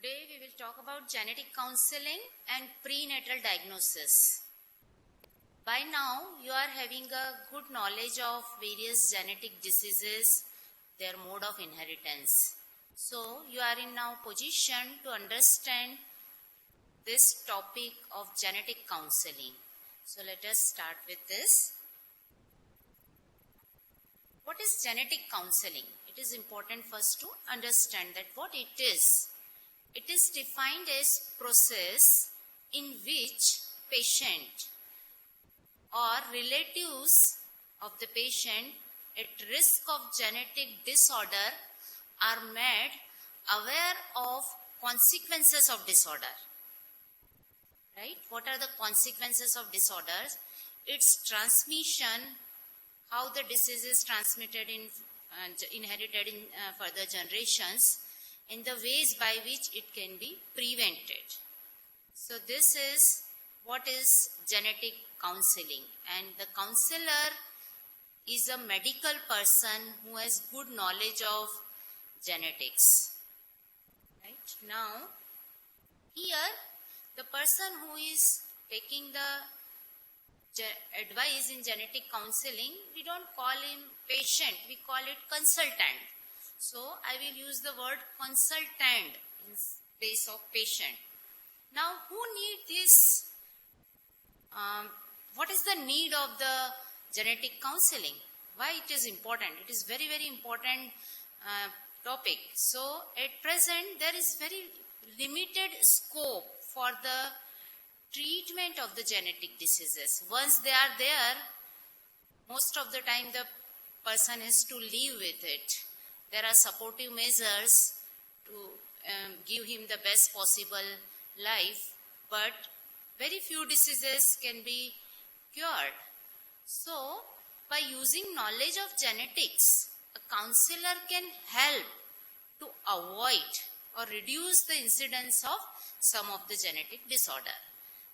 Today we will talk about genetic counseling and prenatal diagnosis. By now you are having a good knowledge of various genetic diseases, their mode of inheritance. So you are in now position to understand this topic of genetic counseling. So let us start with this. What is genetic counseling? It is important first to understand that what it is. It is defined as process in which patient or relatives of the patient at risk of genetic disorder are made aware of consequences of disorder. Right? What are the consequences of disorders? Its transmission, how the disease is transmitted inherited in further generations, and the ways by which it can be prevented. So this is what is genetic counseling, and the counselor is a medical person who has good knowledge of genetics. Right? Now, here the person who is taking the advice in genetic counseling, we don't call him patient, we call it consultant. So I will use the word consultant in place of patient. Now who need this? What is the need of the genetic counseling? Why it is important? It is very, very important topic. So at present there is very limited scope for the treatment of the genetic diseases. Once they are there, most of the time the person has to live with it. There are supportive measures to give him the best possible life, but very few diseases can be cured. So, by using knowledge of genetics, a counselor can help to avoid or reduce the incidence of some of the genetic disorder.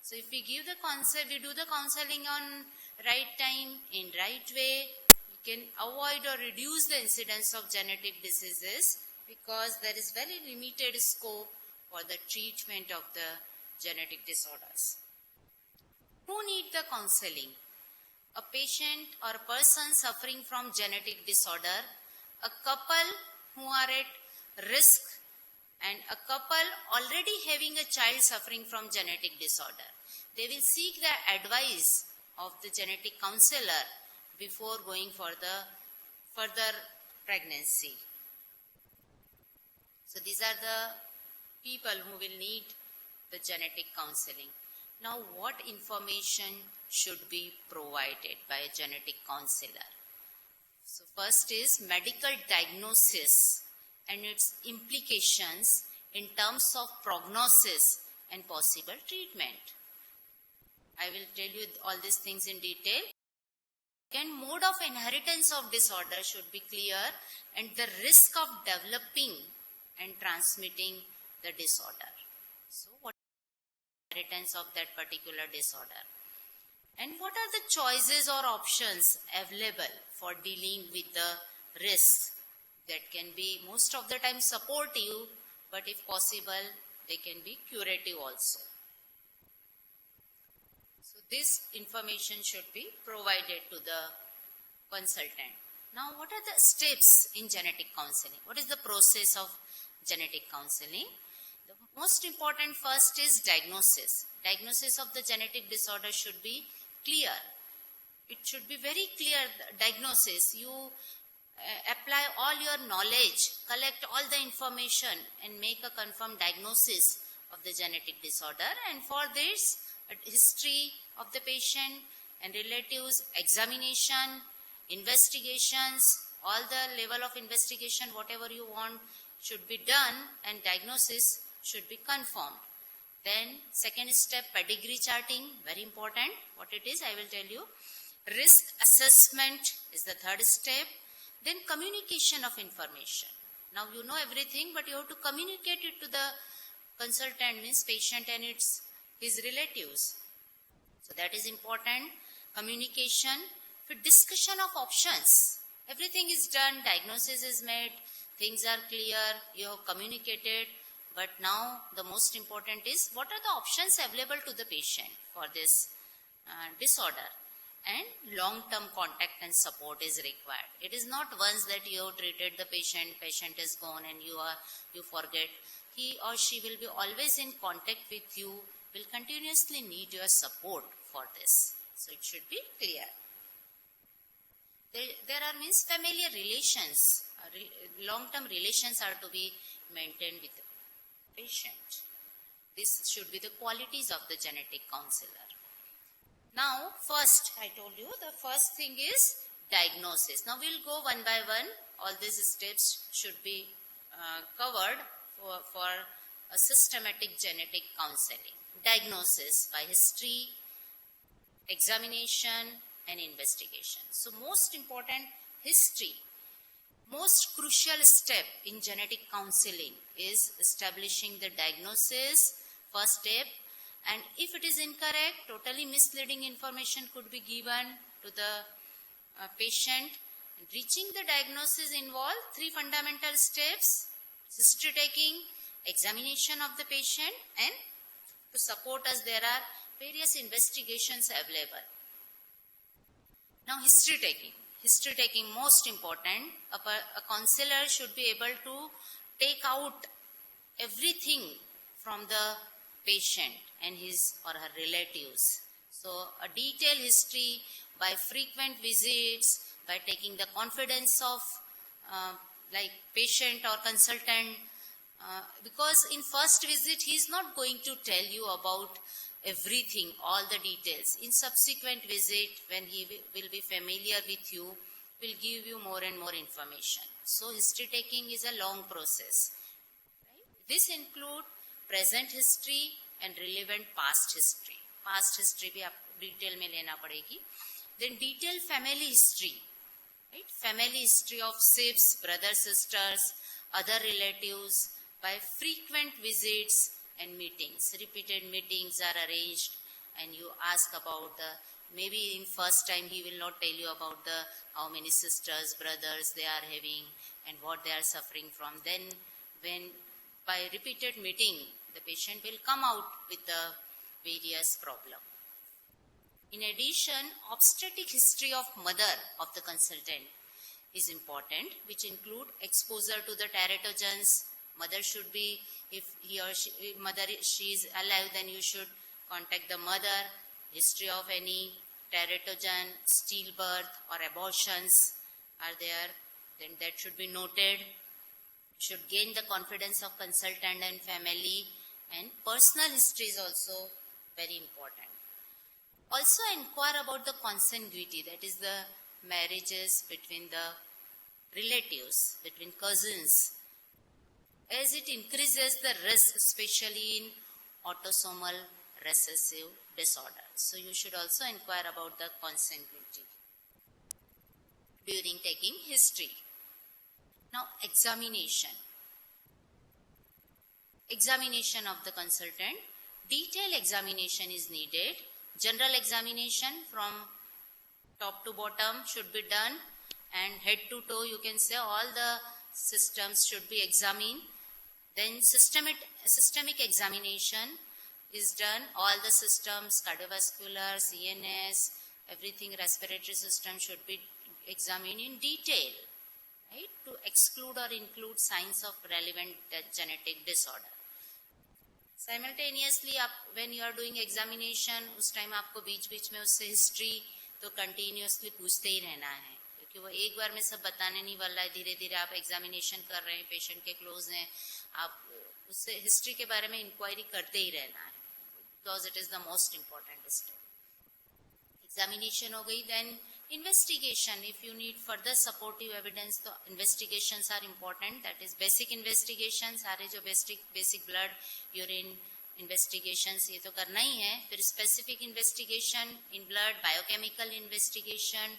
So, if we give the we do the counseling on right time, in right way, can avoid or reduce the incidence of genetic diseases because there is very limited scope for the treatment of the genetic disorders. Who need the counseling? A patient or a person suffering from genetic disorder, a couple who are at risk, and a couple already having a child suffering from genetic disorder. They will seek the advice of the genetic counselor before going for the further pregnancy. So these are the people who will need the genetic counseling. Now what information should be provided by a genetic counselor? So first is medical diagnosis and its implications in terms of prognosis and possible treatment. I will tell you all these things in detail. And mode of inheritance of disorder should be clear, and the risk of developing and transmitting the disorder. So what is the inheritance of that particular disorder? And what are the choices or options available for dealing with the risks that can be most of the time supportive, but if possible, they can be curative also. This information should be provided to the consultant. Now, what are the steps in genetic counseling? What is the process of genetic counseling? The most important first is diagnosis. Diagnosis of the genetic disorder should be clear. It should be very clear diagnosis. You apply all your knowledge, collect all the information and make a confirmed diagnosis of the genetic disorder, and for this, a history of the patient and relatives, examination, investigations, all the level of investigation, whatever you want should be done, and diagnosis should be confirmed. Then second step, pedigree charting, very important. What it is, I will tell you. Risk assessment is the third step. Then communication of information. Now you know everything, but you have to communicate it to the consultant, means patient and his relatives. So that is important. Communication, discussion of options. Everything is done, diagnosis is made, things are clear, you have communicated, But now the most important is what are the options available to the patient for this disorder, and long-term contact and support is required. It is not once that you have treated the patient is gone and you forget. He or she will be always in contact with you, will continuously need your support for this. So it should be clear. There are means familiar relations, long-term relations are to be maintained with the patient. This should be the qualities of the genetic counselor. Now, first, I told you, the first thing is diagnosis. Now, we'll go one by one. All these steps should be covered for a systematic genetic counseling. Diagnosis by history, examination, and investigation. So, most important, history. Most crucial step in genetic counseling is establishing the diagnosis, first step. And if it is incorrect, totally misleading information could be given to the patient. Reaching the diagnosis involves three fundamental steps: history taking, examination of the patient, and to support us there are various investigations available. Now history taking. History taking most important. A counselor should be able to take out everything from the patient and his or her relatives. So a detailed history by frequent visits, by taking the confidence of patient or consultant, because in first visit he is not going to tell you about everything, all the details. In subsequent visit, when he will be familiar with you, will give you more and more information. So history taking is a long process. Right? This includes present history and relevant past history. Past history भी आपको detail में लेना पड़ेगी. Then detailed family history. Right? Family history of siblings, brothers, sisters, other relatives by frequent visits and meetings. Repeated meetings are arranged and you ask about maybe in first time he will not tell you about how many sisters, brothers they are having and what they are suffering from. Then when by repeated meeting, the patient will come out with the various problem. In addition, obstetric history of mother of the consultant is important, which include exposure to the teratogens. Mother should be, if she is alive, then you should contact the mother. History of any teratogen, stillbirth or abortions are there, then that should be noted. Should gain the confidence of consultant and family, and personal history is also very important. Also inquire about the consanguinity, that is the marriages between the relatives, between cousins, as it increases the risk, especially in autosomal recessive disorders. So you should also inquire about the consanguinity during taking history. Now examination. Examination of the consultant. Detailed examination is needed. General examination from top to bottom should be done, and head to toe you can say all the systems should be examined. Then systemic examination is done. All the systems, cardiovascular, CNS, everything, respiratory system should be examined in detail, right? To exclude or include signs of relevant genetic disorder. Simultaneously, when you are doing examination, उस time आपको बीच-बीच में उससे history तो continuously पूछते ही रहना है, क्योंकि वो एक बार में सब बताने नहीं वाला है. धीरे-धीरे आप examination कर रहे हैं, patient के close हैं, आप उससे history के बारे में inquiry करते ही रहना है, because it is the most important step. Examination हो गई, then investigation. If you need further supportive evidence, तो investigations are important. That is basic investigations. सारे जो basic blood, urine investigations ये तो करना ही है. फिर specific investigation in blood, biochemical investigation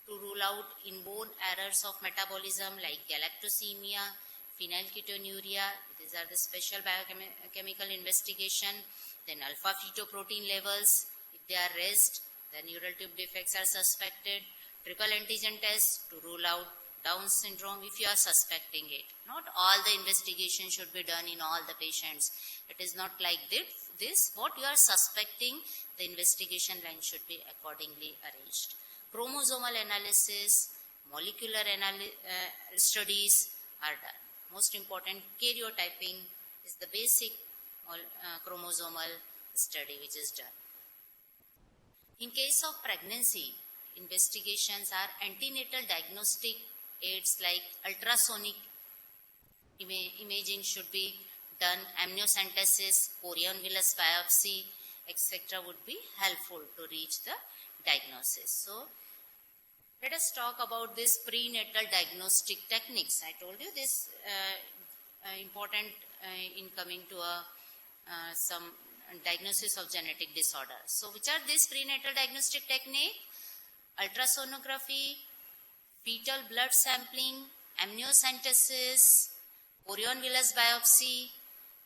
to rule out inborn errors of metabolism like galactosemia, phenylketonuria. These are the special biochemical investigation. Then alpha fetoprotein levels, if they are raised, the neural tube defects are suspected. Triple antigen test to rule out Down syndrome if you are suspecting it. Not all the investigation should be done in all the patients. It is not like this. What you are suspecting, the investigation line should be accordingly arranged. Chromosomal analysis, molecular studies are done. Most important, karyotyping is the basic chromosomal study which is done. In case of pregnancy, investigations are antenatal diagnostic aids like ultrasonic imaging should be done, amniocentesis, chorion villus biopsy, etc. would be helpful to reach the diagnosis. So, let us talk about this prenatal diagnostic techniques. I told you this important in coming to some diagnosis of genetic disorder. So, which are these prenatal diagnostic technique? Ultrasonography, fetal blood sampling, amniocentesis, chorion villus biopsy,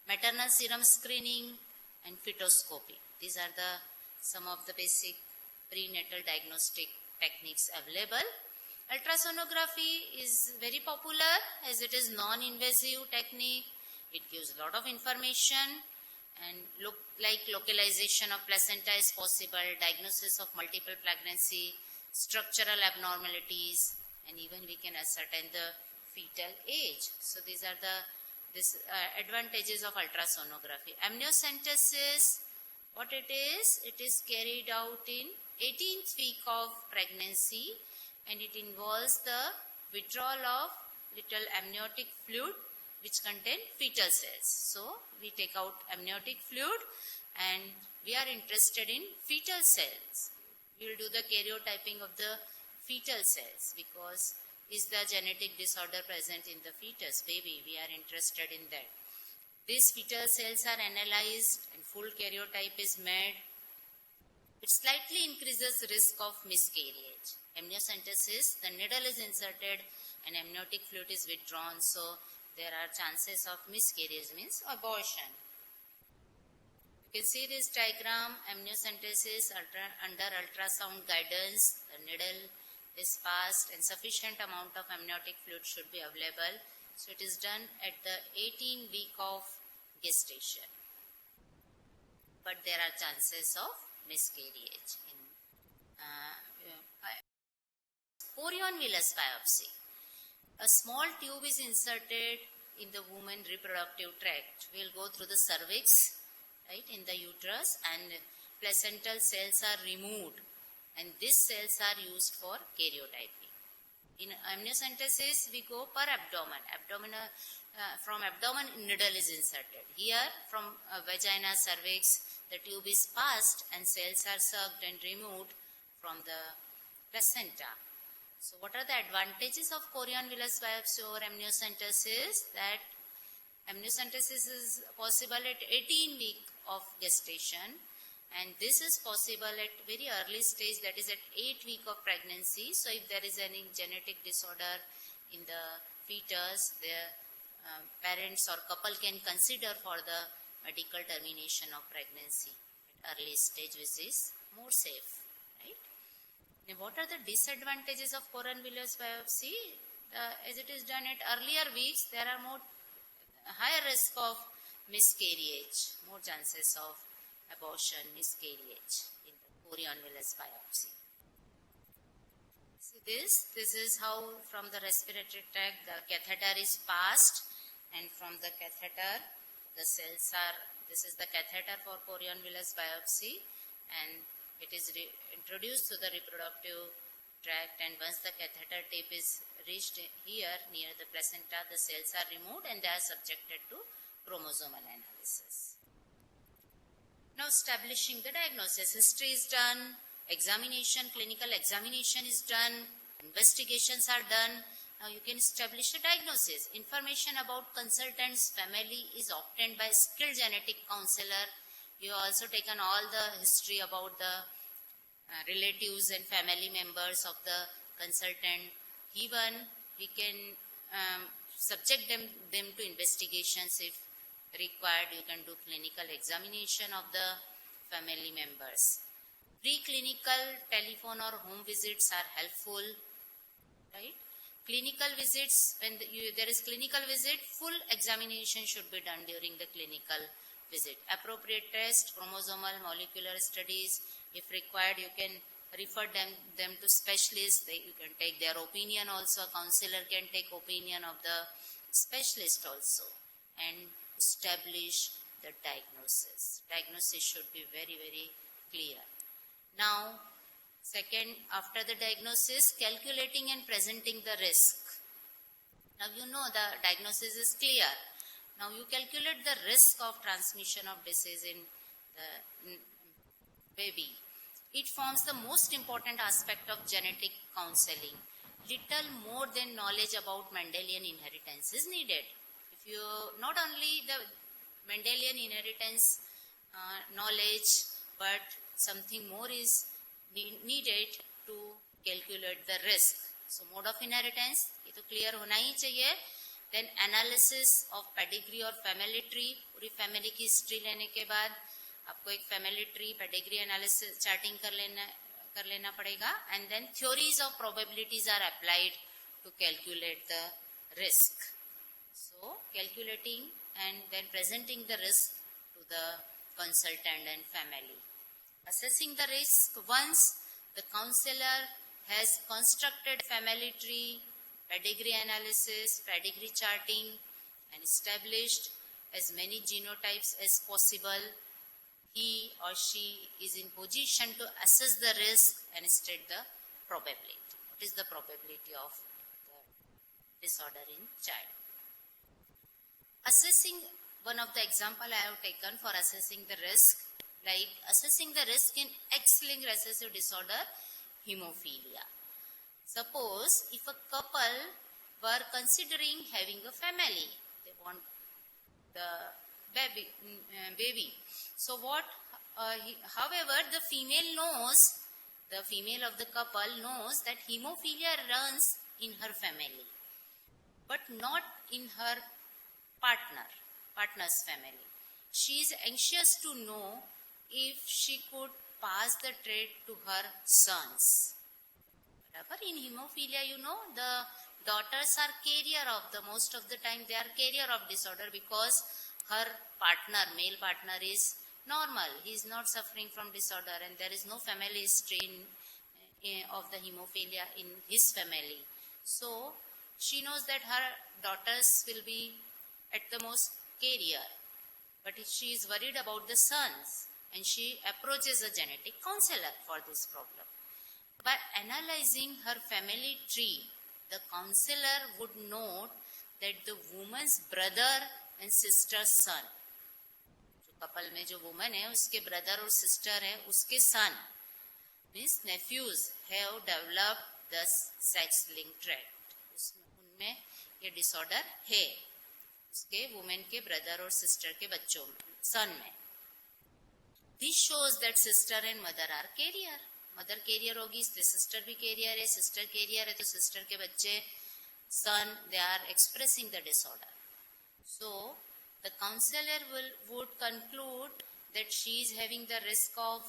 maternal serum screening, and fetoscopy. These are some of the basic prenatal diagnostic techniques available. Ultrasonography is very popular as it is non-invasive technique. It gives a lot of information and localization of placenta is possible, diagnosis of multiple pregnancy, structural abnormalities, and even we can ascertain the fetal age. So these are the advantages of ultrasonography. Amniocentesis, what it is carried out in 18th week of pregnancy, and it involves the withdrawal of little amniotic fluid which contain fetal cells. So we take out amniotic fluid and we are interested in fetal cells. We will do the karyotyping of the fetal cells because is the genetic disorder present in the fetus, baby? We are interested in that. These fetal cells are analyzed and full karyotype is made. It slightly increases risk of miscarriage. Amniocentesis, the needle is inserted and amniotic fluid is withdrawn, so there are chances of miscarriage, means abortion. You can see this diagram, amniocentesis under ultrasound guidance, the needle is passed and sufficient amount of amniotic fluid should be available. So it is done at the 18th week of gestation. But there are chances of miscarriage. Chorion villus biopsy. A small tube is inserted in the woman reproductive tract. We will go through the cervix, right, in the uterus, and placental cells are removed, and these cells are used for karyotyping. In amniocentesis, we go per abdomen. From abdomen, needle is inserted. Here, from vagina, cervix, the tube is passed and cells are sucked and removed from the placenta. So what are the advantages of chorion villus biopsy over amniocentesis? That amniocentesis is possible at 18 weeks of gestation, and this is possible at very early stage, that is at 8 weeks of pregnancy. So if there is any genetic disorder in the fetus, the parents or couple can consider for the medical termination of pregnancy at early stage, which is more safe. Now, what are the disadvantages of chorion villus biopsy? As it is done at earlier weeks, there are more higher risk of miscarriage, more chances of abortion, miscarriage in the chorion villus biopsy. See this is how from the respiratory tract the catheter is passed, and from the catheter the cells are, this is the catheter for chorion villus biopsy, and it is introduced to the reproductive tract, and once the catheter tip is reached here near the placenta, the cells are removed and they are subjected to chromosomal analysis. Now establishing the diagnosis. History is done, examination, clinical examination is done, investigations are done. Now you can establish a diagnosis. Information about consultant's family is obtained by skilled genetic counselor. You have also taken all the history about the relatives and family members of the consultant. Even we can subject them to investigations if required. You can do clinical examination of the family members. Preclinical telephone or home visits are helpful, right? Clinical visits, when there is clinical visit, full examination should be done during the clinical visit. Appropriate test, chromosomal, molecular studies. If required, you can refer them to specialists. You can take their opinion also. A counselor can take opinion of the specialist also and establish the diagnosis. Diagnosis should be very, very clear. Now, second, after the diagnosis, calculating and presenting the risk. Now you know the diagnosis is clear. Now you calculate the risk of transmission of disease in the baby. It forms the most important aspect of genetic counseling. Little more than knowledge about Mendelian inheritance is needed. If you, not only the Mendelian inheritance knowledge, but something more is needed to calculate the risk. So mode of inheritance, ये तो clear होना ही चाहिए. Then analysis of pedigree और family tree. पूरी family की history लेने के बाद आपको एक family tree pedigree analysis charting कर लेना पड़ेगा. And then theories of probabilities are applied to calculate the risk. So calculating and then presenting the risk to the consultant and family. Assessing the risk. Once the counselor has constructed family tree, pedigree analysis, pedigree charting, and established as many genotypes as possible, he or she is in position to assess the risk and state the probability. What is the probability of the disorder in child? Assessing, one of the example I have taken for assessing the risk, like assessing the risk in X-linked recessive disorder, hemophilia. Suppose if a couple were considering having a family, they want the baby. So what, however, the female of the couple knows that hemophilia runs in her family, but not in her partner's family. She is anxious to know if she could pass the trait to her sons. But in hemophilia, you know, the daughters are carrier of most of the time they are carrier of disorder because her male partner is normal. He is not suffering from disorder and there is no family history of the hemophilia in his family. So she knows that her daughters will be at the most carrier. But she is worried about the sons. And she approaches a genetic counselor for this problem. By analyzing her family tree, the counselor would note that the woman's brother and sister's son, जो couple में जो woman है, उसके brother और sister है, उसके son, means nephews, have developed the sex-linked trait. उनमें ये disorder है, उसके woman के brother और sister के बच्चों में, son में. This shows that sister and mother are carrier. Mother carrier होगी इसलिए sister भी carrier है. Sister carrier है तो sister के बच्चे son they are expressing the disorder. So the counselor would conclude that she is having the risk of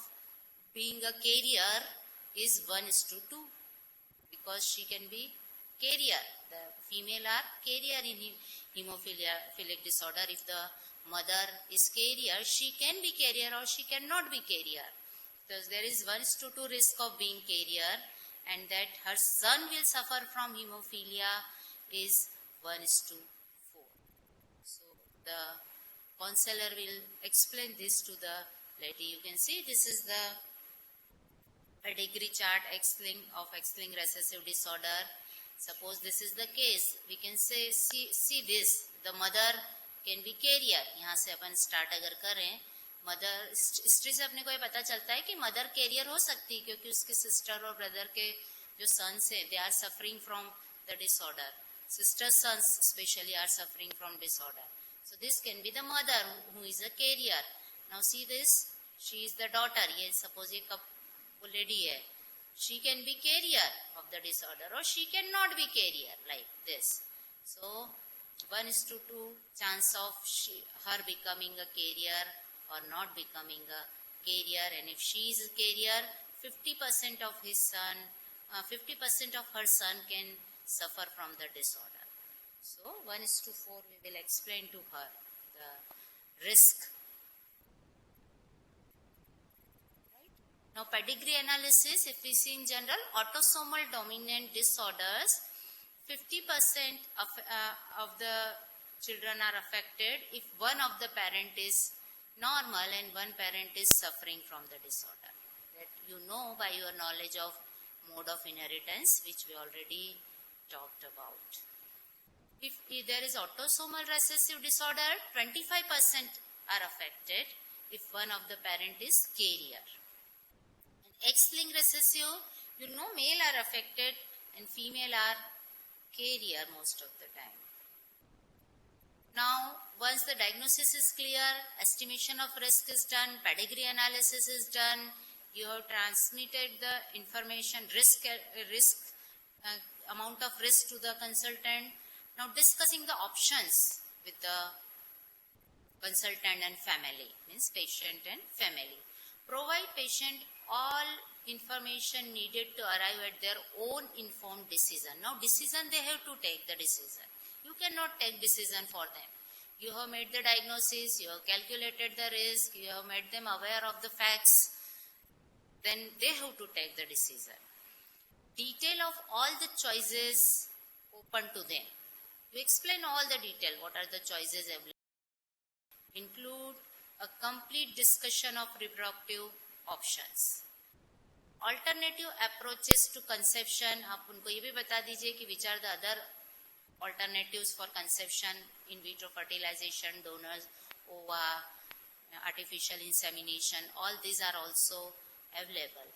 being a carrier is 1:2 because she can be carrier. The female are carrier in hemophilic disorder. If the mother is carrier, she can be carrier or she cannot be carrier. Because there is 1:2 risk of being carrier and that her son will suffer from hemophilia is 1:4. So the counselor will explain this to the lady. You can see this is the pedigree chart of X-linked recessive disorder. Suppose this is the case. We can say, see this, the mother can be carrier. यहाँ से अपन start अगर करें, mother history से अपने को ये पता चलता है कि mother carrier हो सकती है क्योंकि उसके sister और brother के जो sons हैं, they are suffering from the disorder. Sister's sons especially are suffering from disorder. So this can be the mother who is a carrier. Now see this, she is the daughter. ये suppose ये lady है. She can be carrier of the disorder or she cannot be carrier like this. So 1:2 chance of her becoming a carrier or not becoming a carrier, and if she is a carrier, 50% of her son can suffer from the disorder. So 1:4 we will explain to her the risk. Now pedigree analysis, if we see in general, autosomal dominant disorders, 50% of the children are affected if one of the parent is normal and one parent is suffering from the disorder. That you know by your knowledge of mode of inheritance, which we already talked about. If there is autosomal recessive disorder, 25% are affected if one of the parent is carrier. X-linked recessive, you know male are affected and female are carrier most of the time. Now, once the diagnosis is clear, estimation of risk is done, pedigree analysis is done, you have transmitted the information, amount of risk to the consultant. Now discussing the options with the consultant and family, means patient and family. Provide patient all information needed to arrive at their own informed decision. Now decision they have to take the decision. You cannot take decision for them. You have made the diagnosis, you have calculated the risk, you have made them aware of the facts, then they have to take the decision. Detail of all the choices open to them. You explain all the detail, what are the choices available. Include a complete discussion of reproductive options. Alternative approaches to conception, आप उनको ये भी बता दीजिए कि which are the other alternatives for conception, in vitro fertilization, donors, OVA, artificial insemination, all these are also available.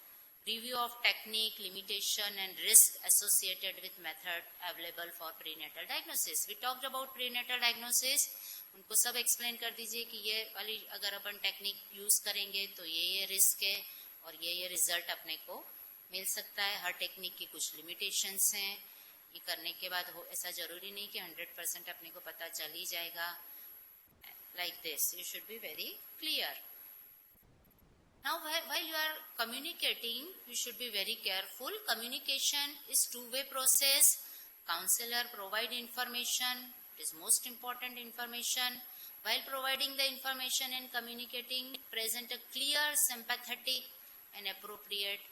Review of technique, limitation and risk associated with method available for prenatal diagnosis. We talked about prenatal diagnosis. उनको सब explain कर दीजिए कि ये वाली अगर अपन technique use करेंगे तो ये रिस्क है और ये रिजल्ट अपने को मिल सकता है. हर टेक्निक की कुछ लिमिटेशंस हैं. ये करने के बाद ऐसा जरूरी नहीं कि 100% अपने को पता चल ही जाएगा. Like this, you should be very clear. Now, while you are communicating, you should be very careful. Communication is two-way process. Counselor provide information. It is most important information. While providing the information and communicating, present a clear, sympathetic and appropriate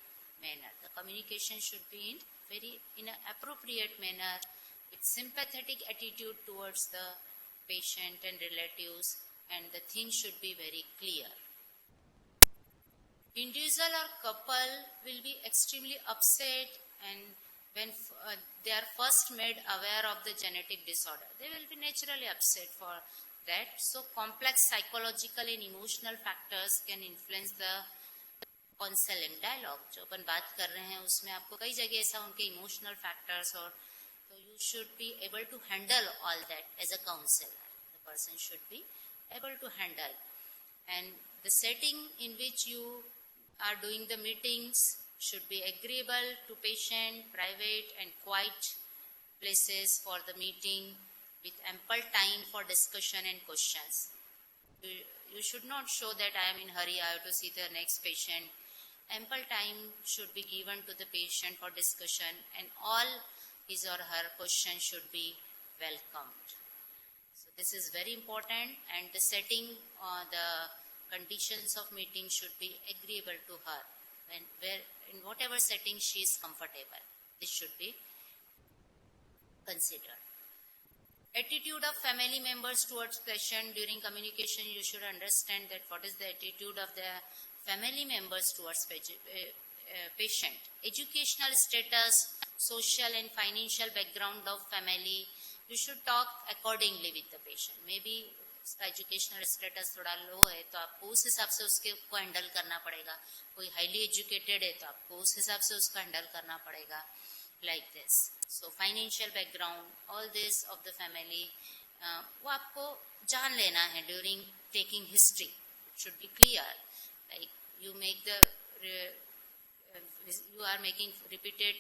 manner. The communication should be in an appropriate manner with sympathetic attitude towards the patient and relatives, and the thing should be very clear. Individual or couple will be extremely upset and when they are first made aware of the genetic disorder, they will be naturally upset for that. So complex psychological and emotional factors can influence the counseling dialogue. जो अपन बात कर रहे हैं उसमें आपको कई जगह ऐसा उनके emotional factors और so you should be able to handle all that as a counselor. The person should be able to handle. And the setting in which you are doing the meetings should be agreeable to patient, private and quiet places for the meeting with ample time for discussion and questions. You should not show that I am in hurry, I have to see the next patient. Ample time should be given to the patient for discussion and all his or her questions should be welcomed. So this is very important, and the setting, the conditions of meeting should be agreeable to her. In whatever setting she is comfortable, this should be considered. Attitude of family members towards patient. During communication, you should understand that what is the attitude of the family members towards patient. Educational status, social and financial background of family. You should talk accordingly with the patient. Maybe उसका educational status थोड़ा लो है तो आपको उस हिसाब से उसको handle करना पड़ेगा. कोई हाईली एजुकेटेड है तो आपको उस हिसाब से उसको हैंडल करना पड़ेगा. Like this. So financial background, all this of the family, वो आपको जान लेना है during taking history. It should be clear. Like you are making repeated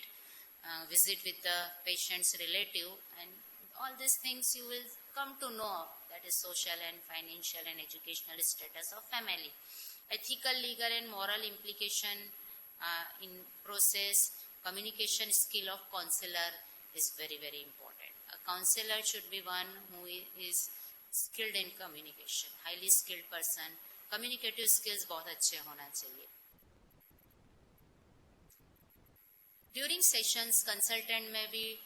visit with the patient's relative, and all these things you will come to know. That is social and financial and educational status of family. Ethical, legal and moral implication in process, communication skill of counselor, is very, very important. A counselor should be one who is skilled in communication, highly skilled person. Communicative skills बहुत अच्छे होना चाहिए. During sessions, consultant may be,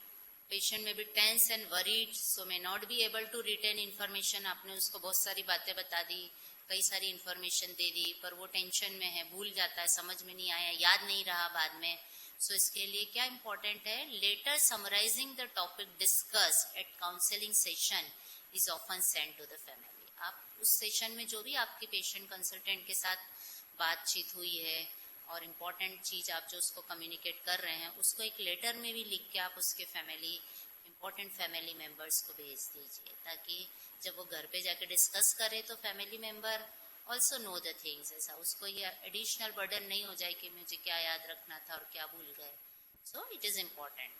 patient may be tense and worried, so may not be able to retain information. आपने उसको बहुत सारी बातें बता दी, कई सारी information दे दी, पर वो tension में है, भूल जाता है, समझ में नहीं आया, याद नहीं रहा बाद में. So इसके लिए क्या important है? Later summarizing the topic discussed at counseling session is often sent to the family. आप उस सेशन में जो भी आपके पेशेंट कंसल्टेंट के साथ बातचीत हुई है और इम्पोर्टेंट चीज आप जो उसको कम्युनिकेट कर रहे हैं, उसको एक लेटर में भी लिख के आप उसके फैमिली, इम्पोर्टेंट फैमिली मेंबर्स को भेज दीजिए, ताकि जब वो घर पे जाके डिस्कस करे तो family member also know the things. ऐसा उसको ये एडिशनल बर्डन नहीं हो जाए कि मुझे क्या याद रखना था और क्या भूल गए. So it is important.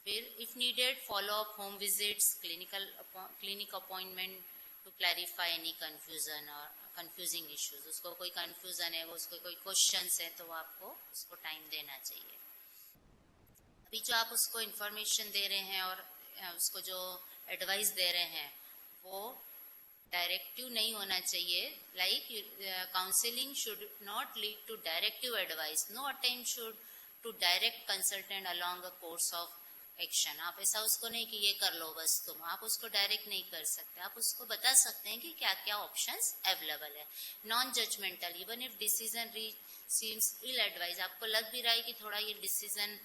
फिर if needed follow up home visits, clinic appointment to clarify any confusion और कंफ्यूजिंग इश्यूज. उसको कोई कंफ्यूजन है, वो उसको कोई क्वेश्चंस है, तो वो आपको उसको टाइम देना चाहिए. अभी जो आप उसको इंफॉर्मेशन दे रहे हैं और उसको जो एडवाइस दे रहे हैं वो डायरेक्टिव नहीं होना चाहिए. Like counselling should not lead to directive advice. No attempt should to direct consultant along a course of action. आप ऐसा उसको नहीं कि ये कर लो बस तुम, आप उसको डायरेक्ट नहीं कर सकते. आप उसको बता सकते हैं कि क्या क्या ऑप्शंस अवेलेबल है. Non judgemental, even if decision seems ill advise, आपको लग भी रहा है कि थोड़ा ये डिसीजन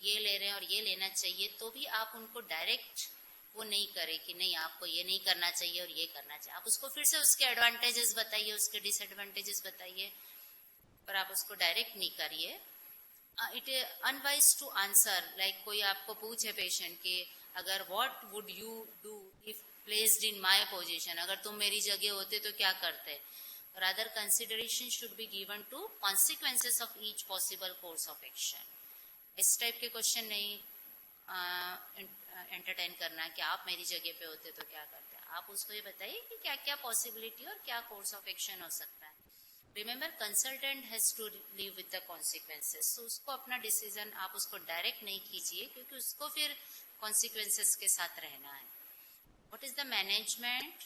ये ले रहे हैं और ये लेना चाहिए, तो भी आप उनको डायरेक्ट वो नहीं करे कि नहीं आपको ये नहीं करना चाहिए और ये करना चाहिए. आप उसको फिर से उसके एडवांटेजेस बताइए, उसके डिसएडवांटेजेस बताइए, पर आप उसको डायरेक्ट नहीं करिए. It is unwise to answer. Like कोई आपको पूछे पेशेंट कि अगर what would you do if placed in my position, अगर तुम मेरी जगह होते तो क्या करते. Rather consideration should be given to consequences of each possible course of action. इस टाइप के क्वेश्चन नहीं एंटरटेन करना कि आप मेरी जगह पे होते तो क्या करते. आप उसको ये बताइए कि क्या क्या पॉसिबिलिटी और क्या कोर्स ऑफ एक्शन हो सकता है. Remember, consultant has to live with the consequences. तो उसको अपना डिसीजन आप उसको डायरेक्ट नहीं कीजिए, क्योंकि उसको फिर कॉन्सिक्वेंसेस के साथ रहना है. What is the management?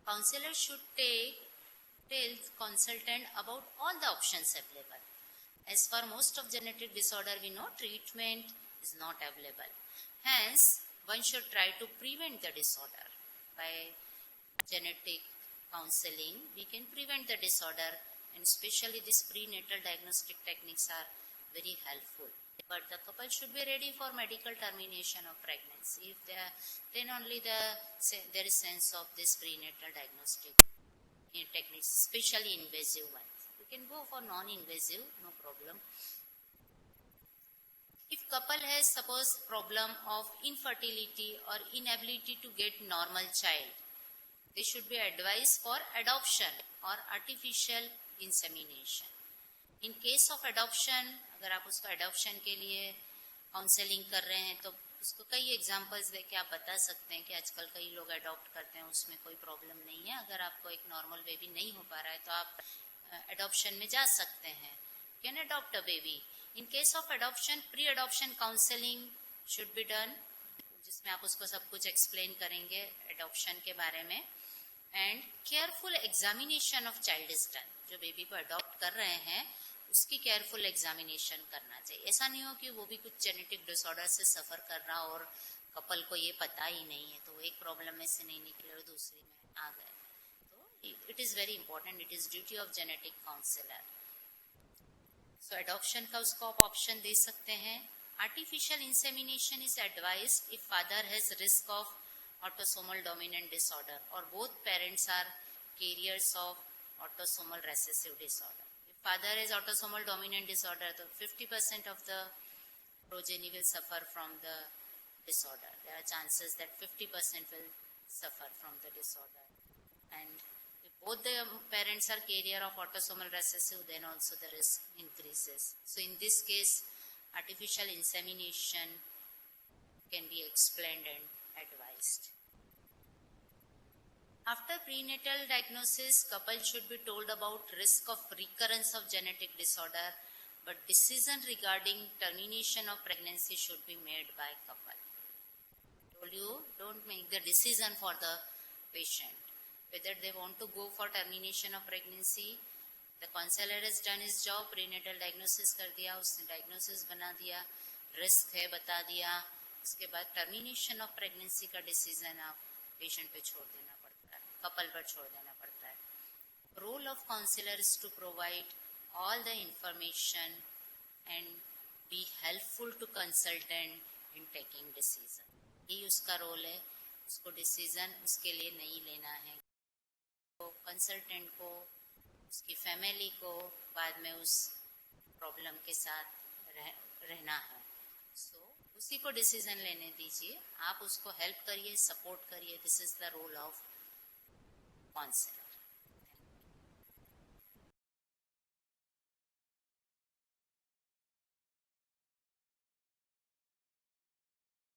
Counsellor should tell consultant about all the options available. As for most of genetic disorder, we know treatment is not available. Hence, one should try to prevent the disorder. By genetic counseling, we can prevent the disorder, and especially these prenatal diagnostic techniques are very helpful. But the couple should be ready for medical termination of pregnancy. Then only there is sense of this prenatal diagnostic techniques, especially invasive ones. You can go for non-invasive, no problem. If couple has suppose problem of infertility or inability to get normal child, they should be advised for adoption or artificial insemination. In case of adoption, अगर आप उसको adoption के लिए counselling कर रहे हैं तो उसको कई एग्जांपल्स देके आप बता सकते हैं कि आजकल कई लोग अडॉप्ट करते हैं, उसमें कोई प्रॉब्लम नहीं है. अगर आपको एक नॉर्मल बेबी नहीं हो पा रहा है तो आप एडॉप्शन में जा सकते हैं. Can adopt a baby. In case of adoption, pre adoption counselling should be done, जिसमें आप उसको सब कुछ एक्सप्लेन करेंगे एडॉप्शन के बारे में. And careful examination of child is done. जो बेबी को अडॉप्ट कर रहे हैं उसकी केयरफुल एग्जामिनेशन करना चाहिए. ऐसा नहीं हो कि वो भी कुछ जेनेटिक डिसऑर्डर से सफर कर रहा और कपल को ये पता ही नहीं है, तो वो एक प्रॉब्लम में से नहीं निकले और दूसरी में आ गए. तो it is very important. It is duty of genetic counsellor. So adoption का उसको आप ऑप्शन दे सकते हैं. Artificial insemination is advised if father has risk of autosomal dominant disorder और both parents are carriers of autosomal recessive disorder. Father has autosomal dominant disorder, so 50% of the progeny will suffer from the disorder. There are chances that 50% will suffer from the disorder. And if both the parents are carrier of autosomal recessive, then also the risk increases. So in this case, artificial insemination can be explained and advised. After prenatal diagnosis, couple should be told about risk of recurrence of genetic disorder but decision regarding termination of pregnancy should be made by couple. I told you, don't make the decision for the patient. Whether they want to go for termination of pregnancy, the counselor has done his job, prenatal diagnosis कर दिया, उसने diagnosis बना दिया, risk है बता दिया, उसके बाद termination of pregnancy का decision आप patient पे छोड़ देना पड़ता है, couple पर छोड़ देना पड़ता है. Role of counselor is to provide all the information and be helpful to consultant in taking decision. ये उसका रोल है, उसको डिसीजन उसके लिए नहीं लेना है, तो कंसल्टेंट को, उसकी फैमिली को बाद में उस प्रॉब्लम के साथ रहना है. सो उसी को डिसीजन लेने दीजिए, आप उसको हेल्प करिए, सपोर्ट करिए. This is the role of counsellor.